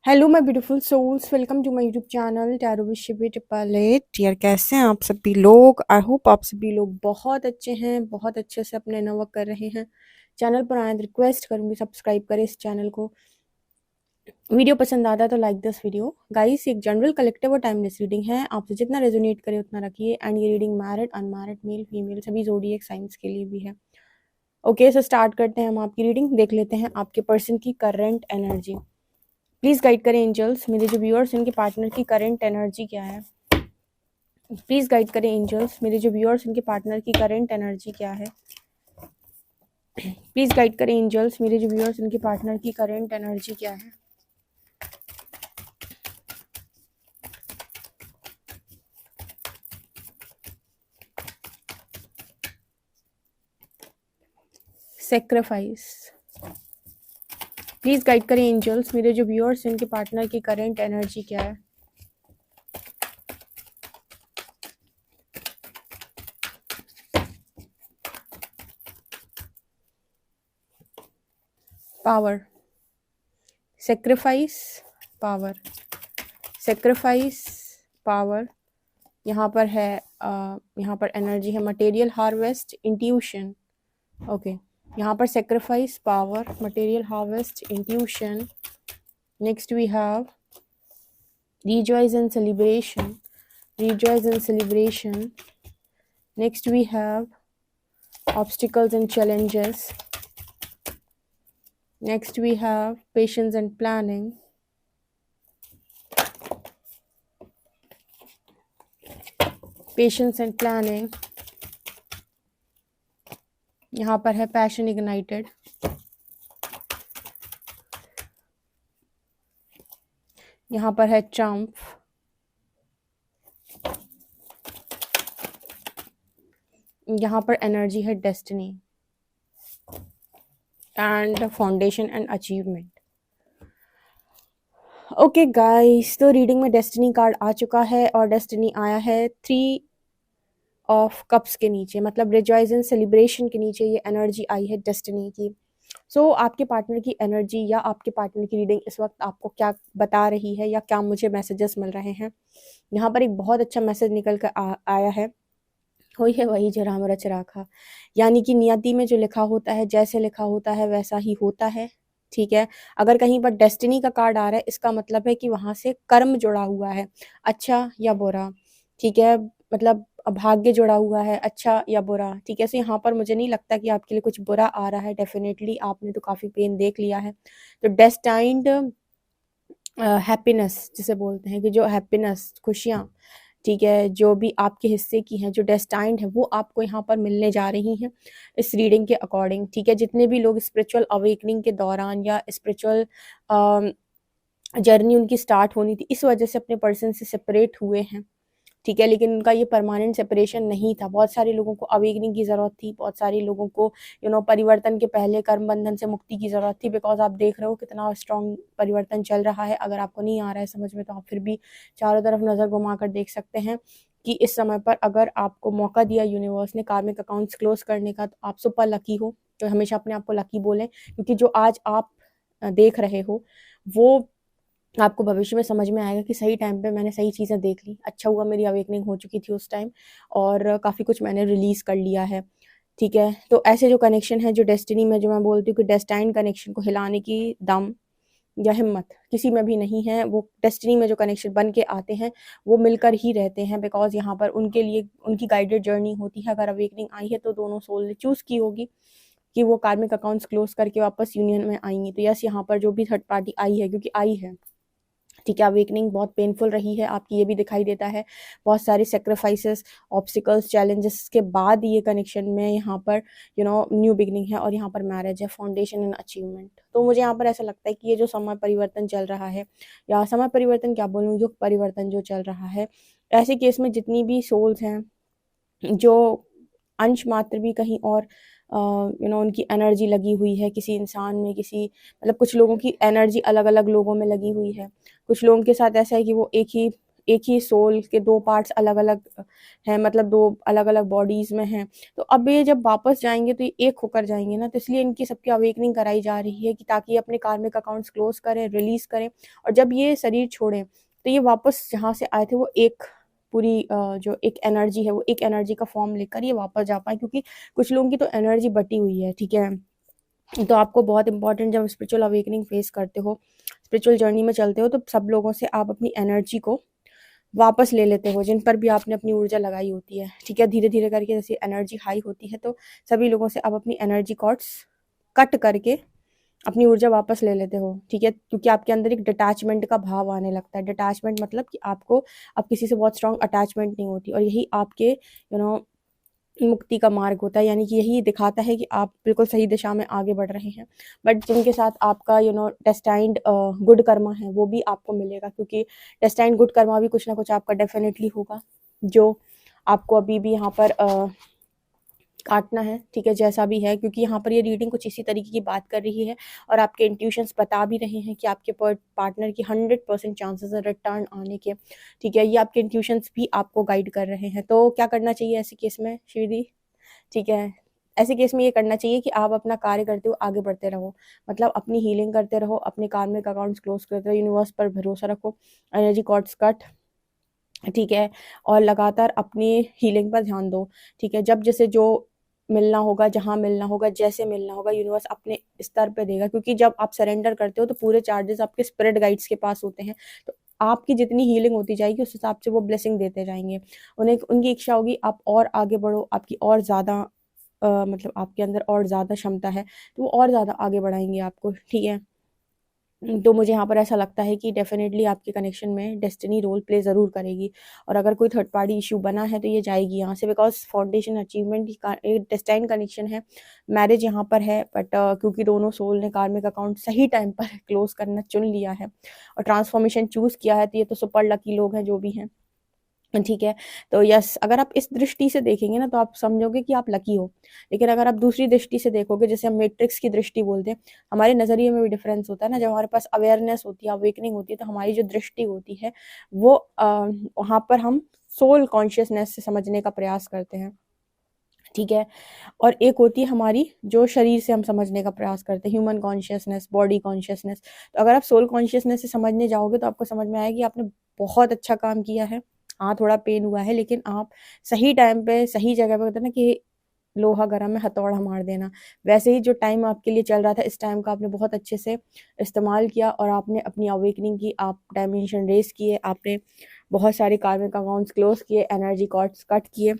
Hello my beautiful souls, welcome to my YouTube channel tarot with Shibi triple eight. यार कैसे हैं आप सभी लोग? आई होप आप सभी लोग बहुत अच्छे हैं, बहुत अच्छे से अपने इनर वर्क कर रहे हैं। चैनल पर आए रिक्वेस्ट करूंगी सब्सक्राइब करें इस चैनल को। वीडियो पसंद आता है तो लाइक दिस वीडियो। गाइस, एक जनरल कलेक्टिव और टाइमलेस रीडिंग है, आपसे जितना रेजोनेट करे उतना रखिए। एंड ये reading married unmarried male female सभी ज़ोडिएक साइंस के लिए भी है। ओके, सो स्टार्ट करते हैं हम आपकी रीडिंग। देख लेते हैं आपके पर्सन की करंट एनर्जी। प्लीज गाइड करें एंजल्स, मेरे जो व्यूअर्स इनके पार्टनर की करंट एनर्जी क्या है। प्लीज गाइड करें एंजल्स, मेरे जो व्यूअर्स इनके पार्टनर की करंट एनर्जी क्या है। प्लीज गाइड करें एंजल्स, मेरे जो व्यूअर्स इनके पार्टनर की करंट एनर्जी क्या है। सेक्रीफाइस। प्लीज गाइड करें एंजल्स, मेरे जो व्यूअर्स इनके पार्टनर की करंट एनर्जी क्या है। Power. Sacrifice, power, sacrifice, power. यहाँ पर है यहाँ पर एनर्जी है मटेरियल हार्वेस्ट, इंट्यूशन। ओके, यहाँ पर sacrifice, power, material harvest, intuition. Next we have rejoice and celebration, rejoice and celebration. Next we have obstacles and challenges. Next we have patience and planning. Patience and planning. यहाँ पर है passion ignited. यहाँ पर है Trump. यहाँ पर energy है destiny and foundation and achievement. Okay guys, तो रीडिंग में डेस्टिनी कार्ड आ चुका है और डेस्टिनी आया है 3 ऑफ कप्स के नीचे, मतलब रिजॉइस एंड सेलिब्रेशन के नीचे ये एनर्जी आई है डेस्टिनी की। सो आपके पार्टनर की एनर्जी या आपके पार्टनर की रीडिंग इस वक्त आपको क्या बता रही है या क्या मुझे मैसेजेस मिल रहे हैं। यहाँ पर एक बहुत अच्छा मैसेज निकल कर आया है, वही है वही जो राम रच राखा। यानी कि नियति में जो लिखा होता है, जैसे लिखा होता है वैसा ही होता है। ठीक है, अगर कहीं पर डेस्टिनी का कार्ड आ रहा है इसका मतलब है कि वहाँ से कर्म जुड़ा हुआ है, अच्छा या बुरा। ठीक है, मतलब भाग्य जुड़ा हुआ है, अच्छा या बुरा। ठीक है, सो यहाँ पर मुझे नहीं लगता कि आपके लिए कुछ बुरा आ रहा है। डेफिनेटली आपने तो काफ़ी पेन देख लिया है। तो डेस्टाइंड हैप्पीनेस जिसे बोलते हैं, कि जो हैप्पीनेस, खुशियाँ, ठीक है, जो भी आपके हिस्से की हैं, जो डेस्टाइंड है, वो आपको यहाँ पर मिलने जा रही हैं इस रीडिंग के अकॉर्डिंग। ठीक है, जितने भी लोग स्पिरिचुअल अवेकनिंग के दौरान या स्पिरिचुअल जर्नी उनकी स्टार्ट होनी थी, इस वजह से अपने पर्सन से सेपरेट हुए हैं। ठीक है, लेकिन उनका ये परमानेंट सेपरेशन नहीं था। बहुत सारे लोगों को अवेकनिंग की ज़रूरत थी, बहुत सारे लोगों को परिवर्तन के पहले कर्म बंधन से मुक्ति की ज़रूरत थी। बिकॉज आप देख रहे हो कितना स्ट्रॉन्ग परिवर्तन चल रहा है। अगर आपको नहीं आ रहा है समझ में तो आप फिर भी चारों तरफ नज़र घुमा कर देख सकते हैं कि इस समय पर अगर आपको मौका दिया यूनिवर्स ने कार्मिक अकाउंट्स क्लोज करने का, तो आप सुपर लकी हो। तो हमेशा अपने आप को लकी बोलें, क्योंकि जो आज आप देख रहे हो वो आपको भविष्य में समझ में आएगा कि सही टाइम पे मैंने सही चीज़ें देख ली। अच्छा हुआ मेरी अवेकनिंग हो चुकी थी उस टाइम, और काफ़ी कुछ मैंने रिलीज़ कर लिया है। ठीक है, तो ऐसे जो कनेक्शन है, जो डेस्टिनी में, जो मैं बोलती हूँ कि डेस्टाइन कनेक्शन को हिलाने की दम या हिम्मत किसी में भी नहीं है। वो डेस्टिनी में जो कनेक्शन बन के आते हैं वो मिलकर ही रहते हैं। बिकॉज यहाँ पर उनके लिए उनकी गाइडेड जर्नी होती है। अगर अवेकनिंग आई है तो दोनों सोल ने चूज़ की होगी कि वो कार्मिक अकाउंट्स क्लोज करके वापस यूनियन में आएंगी। तो यस, यहाँ पर जो भी थर्ड पार्टी आई है, क्योंकि आई है, ठीक है, अवेकनिंग बहुत पेनफुल रही है आपकी, ये भी दिखाई देता है। बहुत सारे सेक्रीफाइसेस, ऑब्स्टिकल्स, चैलेंजेस के बाद ये कनेक्शन में यहाँ पर न्यू बिगनिंग है, और यहाँ पर मैरिज है, फाउंडेशन एंड अचीवमेंट। तो मुझे यहाँ पर ऐसा लगता है कि ये जो समय परिवर्तन चल रहा है, या समय परिवर्तन क्या बोलूँ, युग परिवर्तन जो चल रहा है, ऐसे केस में जितनी भी सोल्स हैं जो अंश मात्र भी कहीं और उनकी एनर्जी लगी हुई है किसी इंसान में, किसी मतलब कुछ लोगों की एनर्जी अलग अलग लोगों में लगी हुई है। कुछ लोगों के साथ ऐसा है कि वो एक ही एक ही सोल के दो पार्ट्स अलग अलग हैं, मतलब दो अलग अलग बॉडीज में हैं। तो अब ये जब वापस जाएंगे तो ये एक होकर जाएंगे ना, तो इसलिए इनकी सबकी अवेकनिंग कराई जा रही है कि ताकि ये अपने कार्मिक अकाउंट्स क्लोज करें, रिलीज करें, और जब ये शरीर छोड़ें तो ये वापस जहाँ से आए थे वो एक पूरी जो एक एनर्जी है वो एक एनर्जी का फॉर्म लेकर ये वापस जा पाए, क्योंकि कुछ लोगों की तो एनर्जी बटी हुई है, ठीक है। तो आपको बहुत इंपॉर्टेंट, जब स्पिरिचुअल अवेकनिंग फेस करते हो, स्पिरिचुअल जर्नी में चलते हो, तो सब लोगों से आप अपनी एनर्जी को वापस ले लेते हो जिन पर भी आपने अपनी ऊर्जा लगाई होती है, ठीक है। धीरे धीरे करके जैसे एनर्जी हाई होती है तो सभी लोगों से आप अपनी एनर्जी कॉर्ड्स कट करके अपनी ऊर्जा वापस ले लेते हो, ठीक है, क्योंकि आपके अंदर एक डिटैचमेंट का भाव आने लगता है। डिटैचमेंट मतलब कि आपको अब किसी से बहुत स्ट्रांग अटैचमेंट नहीं होती, और यही आपके मुक्ति का मार्ग होता है, यानी कि यही दिखाता है कि आप बिल्कुल सही दिशा में आगे बढ़ रहे हैं। बट जिनके साथ आपका डेस्टाइंड गुड कर्मा है वो भी आपको मिलेगा, क्योंकि डेस्टाइंड गुड कर्मा भी कुछ ना कुछ आपका डेफिनेटली होगा जो आपको अभी भी यहाँ पर काटना है, ठीक है, जैसा भी है, क्योंकि यहाँ पर ये रीडिंग कुछ इसी तरीके की बात कर रही है और आपके इंट्यूशंस बता भी रहे हैं कि आपके पार्टनर की 100% चांसेस है रिटर्न आने के, ठीक है। ये आपके इंट्यूशंस भी आपको गाइड कर रहे हैं। तो क्या करना चाहिए ऐसे केस में श्रीदी, ठीक है, ऐसे केस में ये करना चाहिए कि आप अपना कार्य करते हुए आगे बढ़ते रहो, मतलब अपनी हीलिंग करते रहो, अपने कार्मिक अकाउंट्स क्लोज करते रहो, यूनिवर्स पर भरोसा रखो, एनर्जी कॉर्ड्स कट, ठीक है, और लगातार अपनी हीलिंग पर ध्यान दो, ठीक है। जब जैसे जो मिलना होगा, जहाँ मिलना होगा, जैसे मिलना होगा, यूनिवर्स अपने स्तर पे देगा, क्योंकि जब आप सरेंडर करते हो तो पूरे चार्जेस आपके स्पिरिट गाइड्स के पास होते हैं। तो आपकी जितनी हीलिंग होती जाएगी उस हिसाब से वो ब्लेसिंग देते जाएंगे। उन्हें उनकी इच्छा होगी आप और आगे बढ़ो, आपकी और ज़्यादा मतलब आपके अंदर और ज़्यादा क्षमता है तो वो और ज़्यादा आगे बढ़ाएंगे आपको, ठीक है। तो मुझे यहाँ पर ऐसा लगता है कि डेफिनेटली आपके कनेक्शन में डेस्टिनी रोल प्ले ज़रूर करेगी, और अगर कोई थर्ड पार्टी इशू बना है तो ये जाएगी यहाँ से, बिकॉज फाउंडेशन अचीवमेंट एक डेस्टाइन कनेक्शन है, मैरिज यहाँ पर है, बट क्योंकि दोनों सोल ने कार्मिक अकाउंट सही टाइम पर क्लोज करना चुन लिया है और ट्रांसफॉर्मेशन चूज़ किया है, तो ये तो सुपर लकी लोग हैं जो भी हैं, ठीक है। तो यस, अगर आप इस दृष्टि से देखेंगे ना तो आप समझोगे कि आप लकी हो। लेकिन अगर आप दूसरी दृष्टि से देखोगे, जैसे हम मैट्रिक्स की दृष्टि बोलते हैं, हमारे नज़रिए में भी डिफरेंस होता है ना। जब हमारे पास अवेयरनेस होती है, अवेकनिंग होती है, तो हमारी जो दृष्टि होती है वो वहाँ पर हम सोल कॉन्शियसनेस से समझने का प्रयास करते हैं, ठीक है। और एक होती है हमारी जो शरीर से हम समझने का प्रयास करते हैं, ह्यूमन कॉन्शियसनेस, बॉडी कॉन्शियसनेस। तो अगर आप सोल कॉन्शियसनेस से समझने जाओगे तो आपको समझ में आएगा कि आपने बहुत अच्छा काम किया है। हाँ, थोड़ा पेन हुआ है, लेकिन आप सही टाइम पे सही जगह पे, कहते हैं ना कि लोहा गर्म है हथौड़ा मार देना, वैसे ही जो टाइम आपके लिए चल रहा था इस टाइम का आपने बहुत अच्छे से इस्तेमाल किया और आपने अपनी अवेकनिंग की, आप डायमेंशन रेस किए, आपने बहुत सारे कार्मिक अकाउंट्स क्लोज किए, एनर्जी कॉर्ड्स कट किए,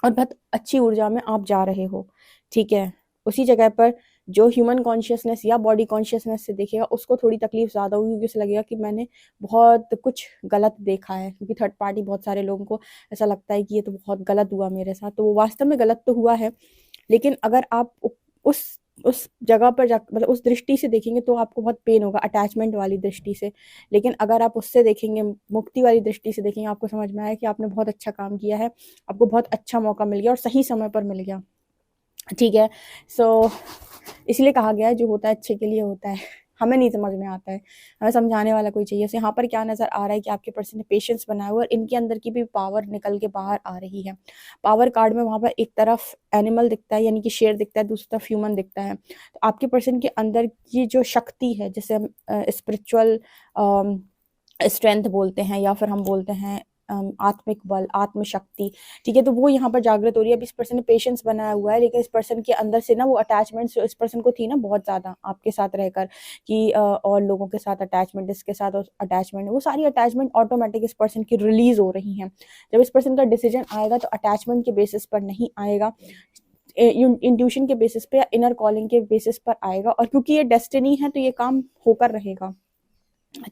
और बहुत अच्छी ऊर्जा में आप जा रहे हो, ठीक है। उसी जगह पर जो ह्यूमन कॉन्शियसनेस या बॉडी कॉन्शियसनेस से देखेगा उसको थोड़ी तकलीफ ज़्यादा होगी, क्योंकि उसे लगेगा कि मैंने बहुत कुछ गलत देखा है, क्योंकि थर्ड पार्टी बहुत सारे लोगों को ऐसा लगता है कि ये तो बहुत गलत हुआ मेरे साथ, तो वो वास्तव में गलत तो हुआ है। लेकिन अगर आप उस उस जगह पर जा, मतलब उस दृष्टि से देखेंगे तो आपको बहुत पेन होगा, अटैचमेंट वाली दृष्टि से। लेकिन अगर आप उससे देखेंगे, मुक्ति वाली दृष्टि से देखेंगे, आपको समझ में आया कि आपने बहुत अच्छा काम किया है, आपको बहुत अच्छा मौका मिल गया और सही समय पर मिल गया, ठीक है। सो इसलिए कहा गया है जो होता है अच्छे के लिए होता है। हमें नहीं समझ में आता है, हमें समझाने वाला कोई चाहिए। यहाँ पर क्या नज़र आ रहा है कि आपके पर्सन ने पेशेंस बनाया हुआ और इनके अंदर की भी पावर निकल के बाहर आ रही है। पावर कार्ड में वहाँ पर एक तरफ एनिमल दिखता है, यानी कि शेर दिखता है, दूसरी तरफ ह्यूमन दिखता है। तो आपके पर्सन के अंदर की जो शक्ति है, जैसे हम स्पिरिचुअल स्ट्रेंथ बोलते हैं, या फिर हम बोलते हैं आत्मिक बल, आत्मशक्ति, ठीक है, तो वो यहाँ पर जागृत हो रही है। अब इस पर्सन ने पेशेंस बनाया हुआ है, लेकिन इस पर्सन के अंदर से ना वो अटैचमेंट जो इस पर्सन को थी ना बहुत ज़्यादा आपके साथ रहकर, कि और लोगों के साथ अटैचमेंट, इसके साथ अटैचमेंट, वो सारी अटैचमेंट ऑटोमेटिक इस पर्सन की रिलीज हो रही हैं। जब इस पर्सन का डिसीजन आएगा तो अटैचमेंट के बेसिस पर नहीं आएगा, इंट्यूशन के बेसिस पे या इनर कॉलिंग के बेसिस पर आएगा, और क्योंकि ये डेस्टिनी है तो ये काम होकर रहेगा,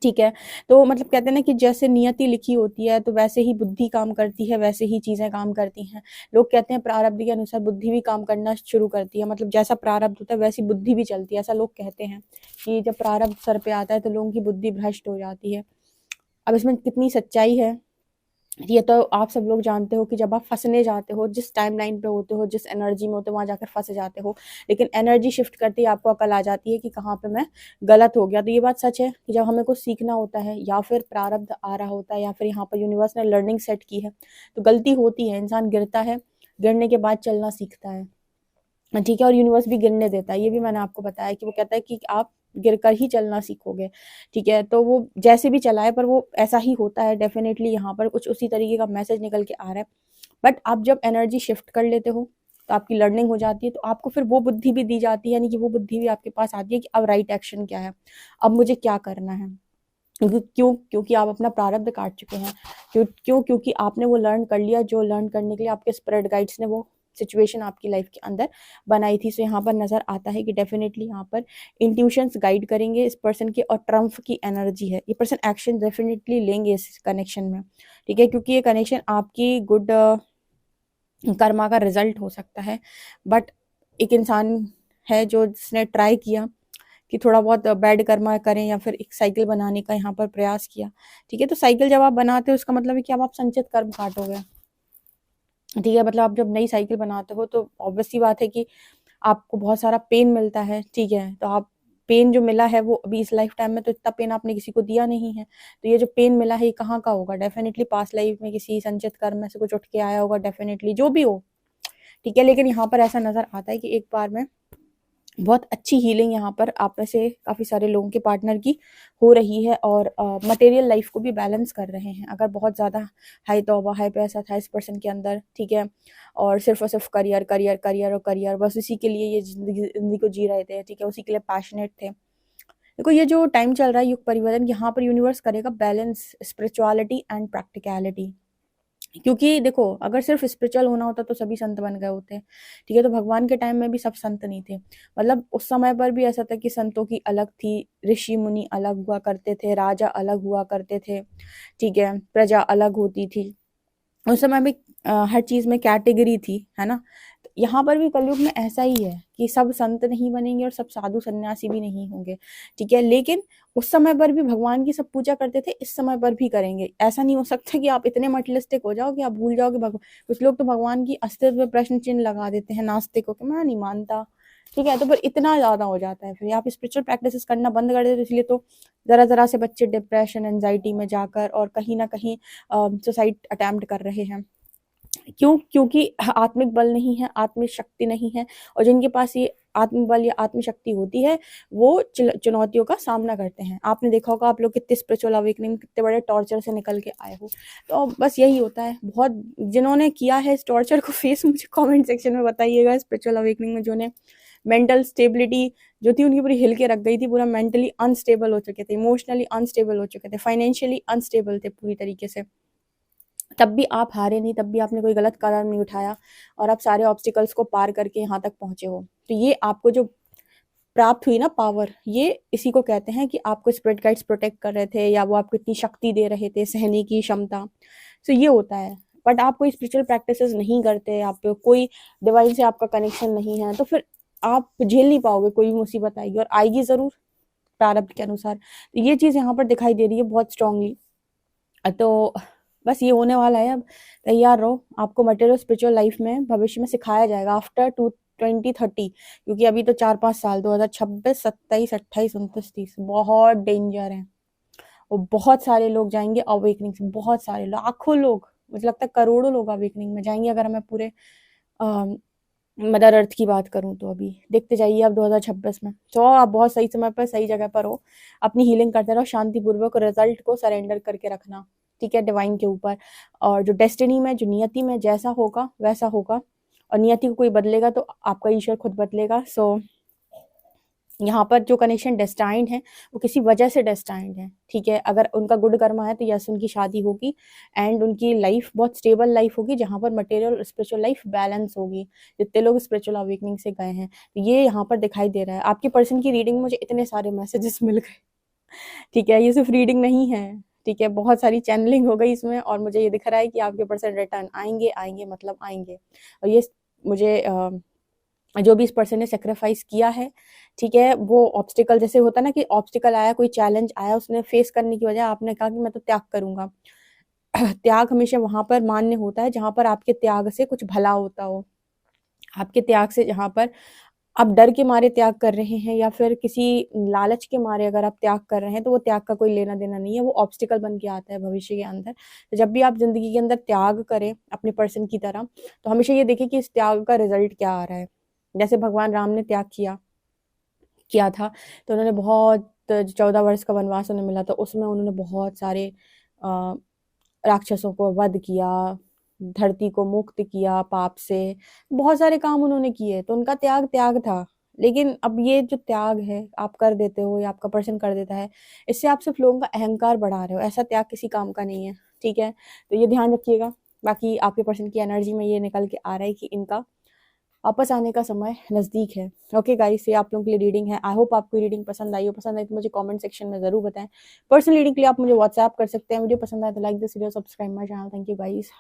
ठीक है। तो मतलब कहते हैं ना कि जैसे नियति लिखी होती है तो वैसे ही बुद्धि काम करती है, वैसे ही चीज़ें काम करती हैं। लोग कहते हैं प्रारब्ध के अनुसार बुद्धि भी काम करना शुरू करती है, मतलब जैसा प्रारब्ध होता है वैसी बुद्धि भी चलती है, ऐसा लोग कहते हैं कि जब प्रारब्ध सर पे आता है तो लोगों की बुद्धि भ्रष्ट हो जाती है। अब इसमें कितनी सच्चाई है ये तो आप सब लोग जानते हो कि जब आप फँसने जाते हो, जिस टाइमलाइन पे होते हो, जिस एनर्जी में होते हो, वहाँ जाकर फँस जाते हो। लेकिन एनर्जी शिफ्ट करते ही आपको अकल आ जाती है कि कहाँ पे मैं गलत हो गया। तो ये बात सच है कि जब हमें कुछ सीखना होता है या फिर प्रारब्ध आ रहा होता है या फिर यहाँ पर यूनिवर्स ने लर्निंग सेट की है, तो गलती होती है, इंसान गिरता है, गिरने के बाद चलना सीखता है। ठीक है, और यूनिवर्स भी गिरने देता है, ये भी मैंने आपको बताया कि वो कहता है कि आप गिरकर ही चलना सीखोगे। ठीक है, तो वो जैसे भी चलाए पर वो ऐसा ही होता है डेफिनेटली, यहाँ पर कुछ उसी तरीके का मैसेज निकल के आ रहा है। बट आप जब एनर्जी शिफ्ट कर लेते हो तो आपकी लर्निंग हो जाती है, तो आपको फिर वो बुद्धि भी दी जाती है, यानी कि वो बुद्धि भी आपके पास आती है कि अब राइट एक्शन क्या है, अब मुझे क्या करना है। क्योंकि आप अपना प्रारब्ध काट चुके हैं। क्योंकि आपने वो लर्न कर लिया जो लर्न करने के लिए आपके स्पिरिट गाइड्स ने वो सिचुएशन आपकी लाइफ के अंदर बनाई थी। सो यहाँ पर नज़र आता है कि डेफिनेटली यहाँ पर इंट्यूशंस गाइड करेंगे इस पर्सन के, और ट्रम्प की एनर्जी है, ये पर्सन एक्शन डेफिनेटली लेंगे इस कनेक्शन में। ठीक है, क्योंकि ये कनेक्शन आपकी गुड कर्मा का रिजल्ट हो सकता है। बट एक इंसान है जो जिसने ट्राई किया कि थोड़ा बहुत बैड कर्मा करें या फिर एक साइकिल बनाने का यहाँ पर प्रयास किया। ठीक है, तो साइकिल जब आप बनाते हो उसका मतलब है कि अब आप संचित कर्म काटोगे। ठीक है, मतलब आप जब नई साइकिल बनाते हो तो ऑब्वियस सी बात है कि आपको बहुत सारा पेन मिलता है। ठीक है, तो आप पेन जो मिला है वो अभी इस लाइफ टाइम में तो इतना पेन आपने किसी को दिया नहीं है, तो ये जो पेन मिला है ये कहाँ का होगा, डेफिनेटली पास्ट लाइफ में किसी संचित कर्म में से कुछ उठ के आया होगा, डेफिनेटली जो भी हो। ठीक है, लेकिन यहाँ पर ऐसा नजर आता है कि एक बार में बहुत अच्छी हीलिंग यहाँ पर आप में से काफ़ी सारे लोगों के पार्टनर की हो रही है, और मटेरियल लाइफ को भी बैलेंस कर रहे हैं। अगर बहुत ज़्यादा हाई तौबा हाई पैसा था इस पर्सन के अंदर, ठीक है, और सिर्फ करियर करियर करियर और करियर, बस उसी के लिए ये जिंदगी को जी रहे थे। ठीक है, उसी के लिए पैशनेट थे। देखो ये जो टाइम चल रहा है युग परिवर्तन, यहाँ पर यूनिवर्स करेगा बैलेंस स्पिरिचुअलिटी एंड प्रैक्टिकलिटी। क्योंकि देखो अगर सिर्फ स्पिरिचुअल होना होता तो सभी संत बन गए होते। ठीक है, तो भगवान के टाइम में भी सब संत नहीं थे। मतलब उस समय पर भी ऐसा था कि संतों की अलग थी, ऋषि मुनि अलग हुआ करते थे, राजा अलग हुआ करते थे। ठीक है, प्रजा अलग होती थी। उस समय में हर चीज में कैटेगरी थी, है ना। तो यहाँ पर भी कलयुग में ऐसा ही है कि सब संत नहीं बनेंगे और सब साधु सन्यासी भी नहीं होंगे। ठीक है, लेकिन उस समय पर भी भगवान की सब पूजा करते थे, इस समय पर भी करेंगे। ऐसा नहीं हो सकता कि आप इतने मटेरियलिस्टिक हो जाओ कि आप भूल जाओ कि कुछ लोग तो भगवान की अस्तित्व में प्रश्न चिन्ह लगा देते हैं, नास्तिक हो कि मैं नहीं मानता। ठीक है, तो फिर इतना ज्यादा हो जाता है, फिर आप स्पिरिचुअल प्रैक्टिसेस करना बंद कर देते हो। इसलिए तो जरा जरा से बच्चे डिप्रेशन एंजाइटी में जाकर और कहीं ना कहीं सुसाइड अटेम्प्ट कर रहे हैं। क्योंकि आत्मिक बल नहीं है, आत्मिक शक्ति नहीं है, और जिनके पास ये आत्मिक बल या आत्मशक्ति होती है वो चुनौतियों का सामना करते हैं। आपने देखा होगा आप लोग कितने स्पिरिचुअल अवेकनिंग कितने बड़े टॉर्चर से निकल के आए हो। तो बस यही होता है, बहुत जिन्होंने किया है इस टॉर्चर को फेस, मुझे कमेंट सेक्शन में बताइएगा। स्पिरिचुअल अवेकनिंग में जिन्होंने मेंटल स्टेबिलिटी जो थी उनकी पूरी हिल के रख गई थी, पूरा मेंटली अनस्टेबल हो चुके थे, इमोशनली अनस्टेबल हो चुके थे, फाइनेंशियली अनस्टेबल थे पूरी तरीके से, तब भी आप हारे नहीं, तब भी आपने कोई गलत कदम नहीं उठाया, और आप सारे ऑब्स्टिकल्स को पार करके यहाँ तक पहुंचे हो। तो ये आपको जो प्राप्त हुई ना पावर, ये इसी को कहते हैं कि आपको स्पिरिट गाइड्स प्रोटेक्ट कर रहे थे या वो आपको इतनी शक्ति दे रहे थे, सहने की क्षमता। तो ये होता है। बट आप कोई स्पिरिचुअल प्रैक्टिसेस नहीं करते, आप कोई डिवाइन से आपका कनेक्शन नहीं है, तो फिर आप झेल नहीं पाओगे, कोई भी मुसीबत आएगी और आएगी जरूर प्रारब्ध के अनुसार। तो ये चीज यहाँ पर दिखाई दे रही है बहुत स्ट्रांगली। तो बस ये होने वाला है, अब तैयार रहो। आपको मटेरियल स्पिरिचुअल लाइफ में भविष्य में सिखाया जाएगा आफ्टर 2030, क्योंकि अभी तो 4-5 साल 2026 27 28 29 30 बहुत डेंजर है, और बहुत सारे लोग जाएंगे अवेकनिंग से, बहुत सारे लाखों लोग, मुझे लगता है करोड़ों लोग अवेकनिंग में जाएंगे, अगर मैं पूरे मदर अर्थ की बात करूं तो। अभी देखते जाइए आप 2026 में, तो आप बहुत सही समय पर सही जगह पर हो। अपनी हीलिंग करते रहो शांतिपूर्वक, रिजल्ट को सरेंडर करके रखना। ठीक है, डिवाइन के ऊपर, और जो डेस्टिनी में जो नियति में जैसा होगा वैसा होगा, और नियति को कोई बदलेगा तो आपका ईश्वर खुद बदलेगा। सो यहाँ पर जो कनेक्शन डेस्टाइंड है वो किसी वजह से डेस्टाइंड है। ठीक है, अगर उनका गुड कर्मा है तो यस उनकी शादी होगी, एंड उनकी लाइफ बहुत स्टेबल लाइफ होगी जहाँ पर मटेरियल और स्पिरिचुअल लाइफ बैलेंस होगी। जितने लोग स्पिरिचुअल अवेकनिंग से गए हैं ये यहाँ पर दिखाई दे रहा है। आपके पर्सन की रीडिंग में मुझे इतने सारे मैसेजेस मिल गए। ठीक है, ये सिर्फ रीडिंग नहीं है। ठीक है, बहुत सारी चैनलिंग हो गई इसमें, और मुझे ये दिख रहा है कि आपके पर्सन रिटर्न आएंगे आएंगे, मतलब आएंगे। और ये मुझे जो भी इस पर्सन ने सेक्रीफाइस किया है, ठीक है, वो ऑब्स्टिकल जैसे होता है ना कि ऑब्स्टिकल आया, कोई चैलेंज आया, उसने फेस करने की वजह आपने कहा कि मैं तो त्याग करूंगा, त्याग हमेशा वहाँ पर मान्य होता है जहाँ पर आपके त्याग से कुछ भला होता हो। आपके त्याग से जहाँ पर आप डर के मारे त्याग कर रहे हैं या फिर किसी लालच के मारे अगर आप त्याग कर रहे हैं, तो वो त्याग का कोई लेना-देना नहीं है, वो ऑब्स्टिकल बन के आता है भविष्य के अंदर। तो जब भी आप ज़िंदगी के अंदर त्याग करें अपने पर्सन की तरह, तो हमेशा ये देखें कि इस त्याग का रिज़ल्ट क्या आ रहा है। जैसे भगवान राम ने त्याग किया था, तो उन्होंने बहुत 14 वर्ष का वनवास उन्हें मिला, तो उसमें उन्होंने बहुत सारे अ, राक्षसों को वध किया, धरती को मुक्त किया पाप से, बहुत सारे काम उन्होंने किए, तो उनका त्याग त्याग था। लेकिन अब ये जो त्याग है, आप कर देते हो या आपका पर्सन कर देता है, इससे आप सिर्फ़ लोगों का अहंकार बढ़ा रहे हो, ऐसा त्याग किसी काम का नहीं है, ठीक है? तो ये ध्यान रखिएगा। बाकी आपके पर्सन की एनर्जी में ये निकल के आ रहा है कि इनका वापस आने का समय नज़दीक है। ओके गाइस, ये आप लोगों के लिए रीडिंग है। आई होप आपको ये रीडिंग पसंद आई हो। पसंद आई तो मुझे कमेंट सेक्शन में ज़रूर बताएँ। पर्सनल रीडिंग के लिए आप मुझे व्हाट्सएप कर सकते हैं। वीडियो पसंद आए तो like this video, subscribe my channel. Thank you guys.